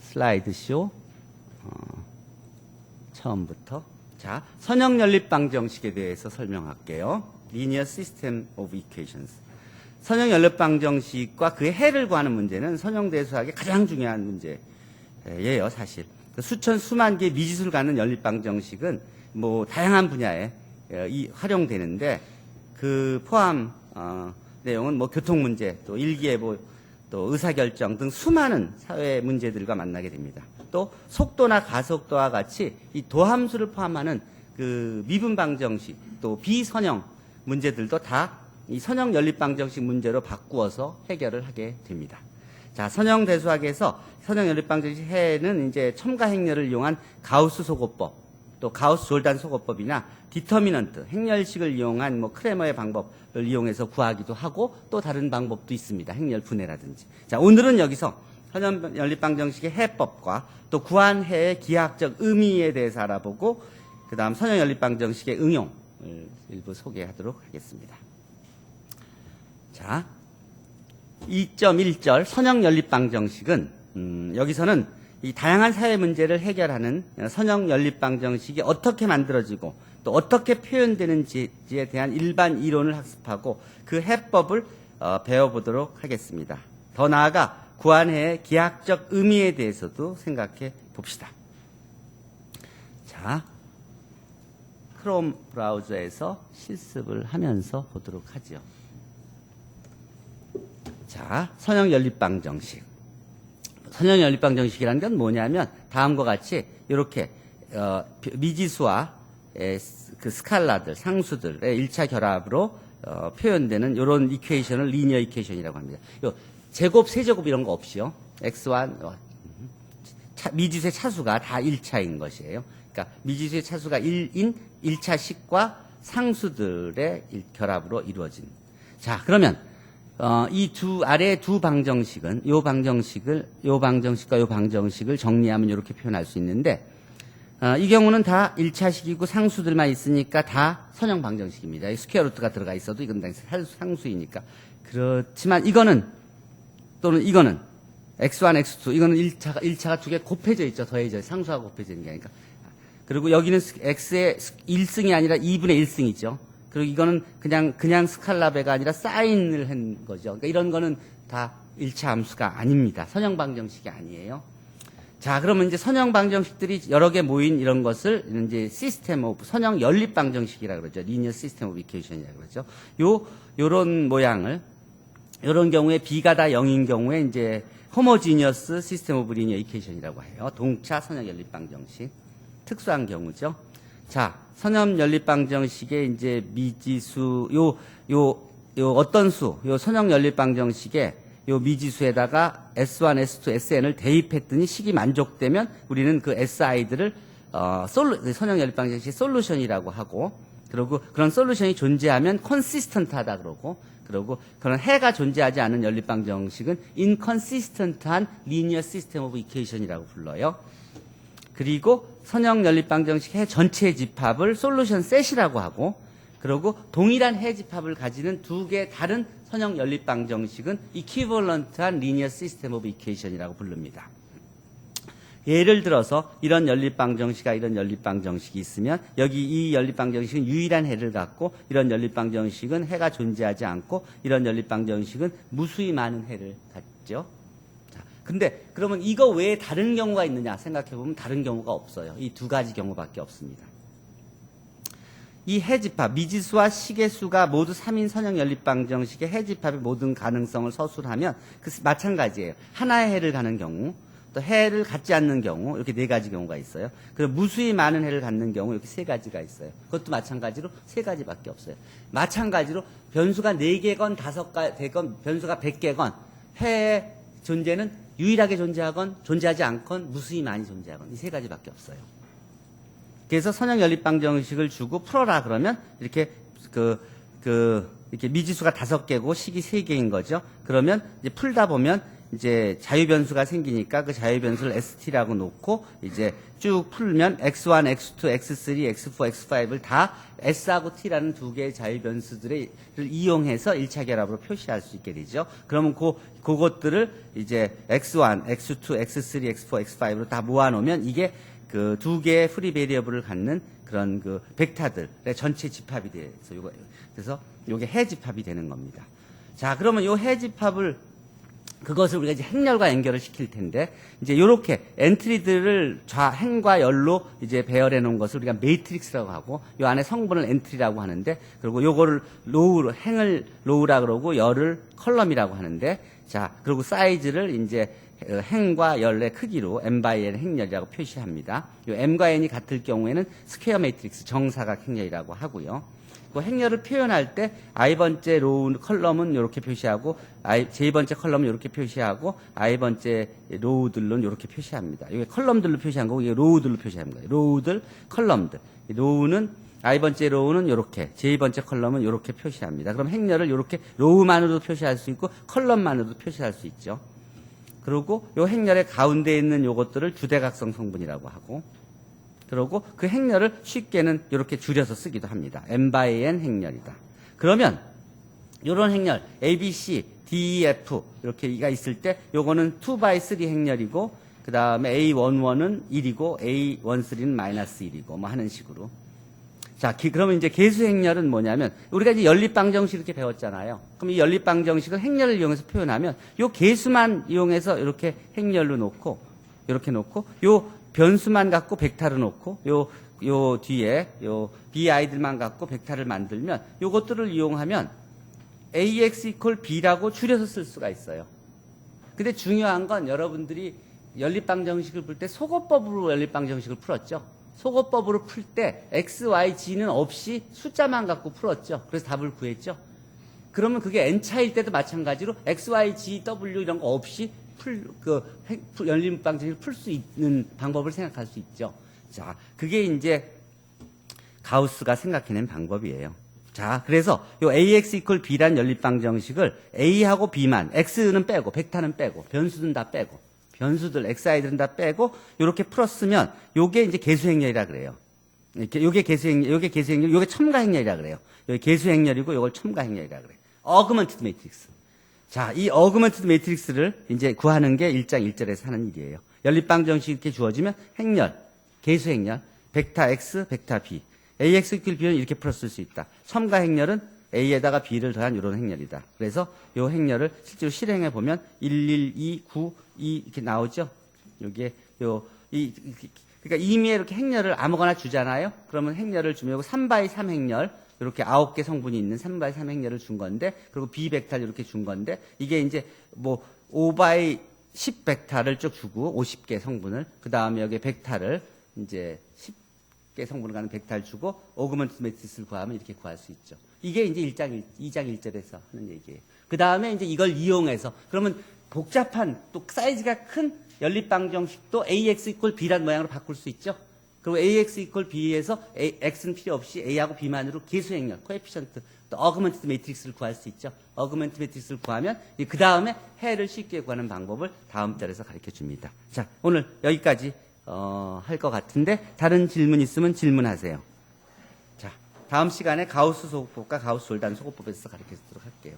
슬라이드 쇼. 처음부터. 자, 선형 연립 방정식에 대해서 설명할게요. Linear System of Equations. 선형 연립 방정식과 그의 해를 구하는 문제는 선형 대수학의 가장 중요한 문제예요, 사실. 수천 수만 개의 미지수를 갖는 연립 방정식은 뭐 다양한 분야에 활용되는데 그 포함 내용은 뭐 교통 문제, 또 일기예보, 또 의사결정 등 수많은 사회 문제들과 만나게 됩니다. 또 속도나 가속도와 같이 이 도함수를 포함하는 그 미분 방정식, 또 비선형 문제들도 다 이 선형 연립 방정식 문제로 바꾸어서 해결을 하게 됩니다. 자, 선형 대수학에서 선형 연립 방정식 해는 이제 첨가 행렬을 이용한 가우스 소거법, 또 가우스 졸단 소거법이나 디터미넌트, 행렬식을 이용한 뭐 크레머의 방법을 이용해서 구하기도 하고 또 다른 방법도 있습니다. 행렬 분해라든지. 자, 오늘은 여기서 선형 연립 방정식의 해법과 또 구한 해의 기하학적 의미에 대해서 알아보고 그다음 선형 연립 방정식의 응용을 일부 소개하도록 하겠습니다. 자, 2.1절 선형 연립 방정식은 여기서는 이 다양한 사회 문제를 해결하는 선형 연립 방정식이 어떻게 만들어지고 또 어떻게 표현되는지에 대한 일반 이론을 학습하고 그 해법을 배워보도록 하겠습니다. 더 나아가 구한해의 기하학적 의미에 대해서도 생각해 봅시다. 자, 크롬 브라우저에서 실습을 하면서 보도록 하죠. 자, 선형 연립 방정식. 선형 연립 방정식이라는 건 뭐냐면 다음과 같이 이렇게 미지수와 그 스칼라들, 상수들의 1차 결합으로 표현되는 이런 이퀘이션을 리니어 이퀘이션이라고 합니다. 요 제곱, 세제곱 이런 거 없이요. x1 미지수의 차수가 다 1차인 것이에요. 그러니까 미지수의 차수가 1인 1차 식과 상수들의 결합으로 이루어진. 자, 그러면 이 아래 두 방정식은 요 방정식과 요 방정식을 정리하면 이렇게 표현할 수 있는데 이 경우는 다 1차식이고 상수들만 있으니까 다 선형 방정식입니다. 스퀘어 루트가 들어가 있어도 이건 상수이니까. 그렇지만 이거는 x1, x2 이거는 1차가 두 개 곱해져 있죠. 더해져 상수하고 곱해져 있는 게 아니까. 그리고 여기는 x의 1승이 아니라 2분의 1승이죠. 그리고 이거는 그냥 스칼라베가 아니라 사인을 한 거죠. 그러니까 이런 거는 다 1차 함수가 아닙니다. 선형 방정식이 아니에요. 자, 그러면 이제 선형 방정식들이 여러 개 모인 이런 것을 이제 시스템 오브 선형 연립 방정식이라고 그러죠. 리니어 시스템 오브 이퀘이션이라고 그러죠. 요런 모양을 요런 경우에 b가 다 0인 경우에 이제 호모지니어스 시스템 오브 리니어 이퀘이션이라고 해요. 동차 선형 연립 방정식. 특수한 경우죠. 자, 선형 연립 방정식의 이제 미지수 어떤 수, 선형 연립 방정식에 요 미지수에다가 S1, S2, SN을 대입했더니 식이 만족되면 우리는 그 SI들을 선형 연립 방정식의 솔루션이라고 하고, 그리고 그런 솔루션이 존재하면 컨시스턴트하다 그러고 그런 해가 존재하지 않은 연립 방정식은 인컨시스턴트한 리니어 시스템 오브 이퀘이션이라고 불러요. 그리고 선형 연립 방정식 해 전체 집합을 솔루션 셋이라고 하고, 그리고 동일한 해 집합을 가지는 두 개 다른 선형 연립 방정식은 이퀴벌런트한 리니어 시스템 오브 이퀘이션이라고 부릅니다. 예를 들어서 이런 연립 방정식과 이런 연립 방정식이 있으면 여기 이 연립 방정식은 유일한 해를 갖고 이런 연립 방정식은 해가 존재하지 않고 이런 연립 방정식은 무수히 많은 해를 갖죠. 근데 그러면 이거 외에 다른 경우가 있느냐 생각해보면 다른 경우가 없어요. 이 두 가지 경우밖에 없습니다. 이 해집합, 미지수와 식의수가 모두 3인 선형 연립 방정식의 해집합의 모든 가능성을 서술하면 마찬가지예요. 하나의 해를 가는 경우, 또 해를 갖지 않는 경우 이렇게 네 가지 경우가 있어요. 그리고 무수히 많은 해를 갖는 경우 이렇게 세 가지가 있어요. 그것도 마찬가지로 세 가지밖에 없어요. 마찬가지로 변수가 4개건 5개건 변수가 100개건 해의 존재는 유일하게 존재하건 존재하지 않건 무수히 많이 존재하건 이 세 가지밖에 없어요. 그래서 선형 연립 방정식을 주고 풀어라 그러면 이렇게 이렇게 미지수가 5개고 식이 3개인 거죠. 그러면 이제 풀다 보면 이제 자유변수가 생기니까 그 자유변수를 ST라고 놓고 이제 쭉 풀면 X1, X2, X3, X4, X5를 다 S하고 T라는 두 개의 자유변수들을 이용해서 1차 결합으로 표시할 수 있게 되죠. 그러면 그것들을 이제 X1, X2, X3, X4, X5로 다 모아놓으면 이게 그 두 개의 프리 베리어블을 갖는 그런 그 벡터들의 전체 집합이 돼서 그래서 요게 해 집합이 되는 겁니다. 자, 그러면 요 해 집합을 그것을 우리가 이제 행렬과 연결을 시킬 텐데 이제 요렇게 엔트리들을 행과 열로 이제 배열해 놓은 것을 우리가 매트릭스라고 하고 요 안에 성분을 엔트리라고 하는데 그리고 요거를 로우 행을 로우라 그러고 열을 컬럼이라고 하는데 자, 그리고 사이즈를 이제 행과 열의 크기로 m/n 행렬이라고 표시합니다. 요 m과 n이 같을 경우에는 스퀘어 매트릭스 정사각 행렬이라고 하고요. 그 행렬을 표현할 때 i번째 로우 컬럼은 이렇게 표시하고 j번째 컬럼은 이렇게 표시하고 i번째 로우들은 이렇게 표시합니다. 이게 컬럼들로 표시한 거고 이게 로우들로 표시한 거예요. 로우들, 컬럼들. 로우는 i번째 로우는 이렇게, j번째 컬럼은 이렇게 표시합니다. 그럼 행렬을 이렇게 로우만으로도 표시할 수 있고 컬럼만으로도 표시할 수 있죠. 그리고 요 행렬의 가운데 있는 요것들을 주대각성 성분이라고 하고 그리고 그 행렬을 쉽게는 이렇게 줄여서 쓰기도 합니다. m/n 행렬이다. 그러면 이런 행렬 A, B, C, D, E, F 이렇게가 있을 때 요거는 2/3 행렬이고 그 다음에 A11은 1이고 A13는 -1이고 뭐 하는 식으로. 자, 그러면 이제 개수 행렬은 뭐냐면 우리가 이제 연립방정식 이렇게 배웠잖아요. 그럼 이 연립방정식을 행렬을 이용해서 표현하면 요 개수만 이용해서 이렇게 행렬로 놓고 이렇게 놓고 요 변수만 갖고 벡터를 놓고 요 뒤에 요 bi들만 갖고 벡터를 만들면 요것들을 이용하면 ax equal b라고 줄여서 쓸 수가 있어요. 근데 중요한 건 여러분들이 연립방정식을 풀 때 속어법으로 연립방정식을 풀었죠. 속어법으로 풀 때 x, y, g는 없이 숫자만 갖고 풀었죠. 그래서 답을 구했죠. 그러면 그게 n차일 때도 마찬가지로 x, y, g, w 이런 거 없이 연립방정식을 풀 수 있는 방법을 생각할 수 있죠. 자, 그게 이제 가우스가 생각해낸 방법이에요. 자, 그래서 요 ax equal b란 연립방정식을 a하고 b만, x는 빼고, 벡터는 빼고, 변수는 다 빼고, 변수들, xi들은 다 빼고, 요렇게 풀었으면, 요게 이제 개수행렬이라 그래요. 요게 개수행렬, 요게 첨가행렬이라 그래요. 요게 개수행렬이고, 요걸 첨가행렬이라 그래요. 어그먼티드 매트릭스. 자, 이 어그먼티드 매트릭스를 이제 구하는 게 1장 1절에서 하는 일이에요. 연립방정식이 이렇게 주어지면 행렬, 개수행렬, 벡터 x, 벡터 b. ax equal b는 이렇게 풀었을 수 있다. 첨가행렬은 a에다가 b를 더한 이런 행렬이다. 그래서 이 행렬을 실제로 실행해 보면 1, 1, 2, 9, 2 이렇게 나오죠. 여기에 그러니까 임의에 이렇게 행렬을 아무거나 주잖아요. 그러면 행렬을 주면 3/3 행렬 이렇게 9개 성분이 있는 3/3 행렬을 준 건데 그리고 b 벡터를 이렇게 준 건데 이게 이제 뭐 5/10 벡터를 쭉 주고 50개 성분을 그다음에 여기 벡터를 이제 10개 성분을 가는 벡터를 주고 오그먼티드 매트릭스를 구하면 이렇게 구할 수 있죠. 이게 이제 2장 1절에서 하는 얘기예요. 그다음에 이제 이걸 이용해서 그러면 복잡한 또 사이즈가 큰 연립방정식도 ax equal b란 모양으로 바꿀 수 있죠. 그리고 ax equal b에서 x는 필요 없이 a하고 b만으로 개수행렬, 코에피션트, 또 어그먼티드 매트릭스를 구할 수 있죠. 어그먼티드 매트릭스를 구하면 그 다음에 해를 쉽게 구하는 방법을 다음 절에서 가르쳐 줍니다. 자, 오늘 여기까지 할 것 같은데 다른 질문 있으면 질문하세요. 자, 다음 시간에 가우스 소급법과 가우스 졸단 소급법에서 가르쳐 주도록 할게요.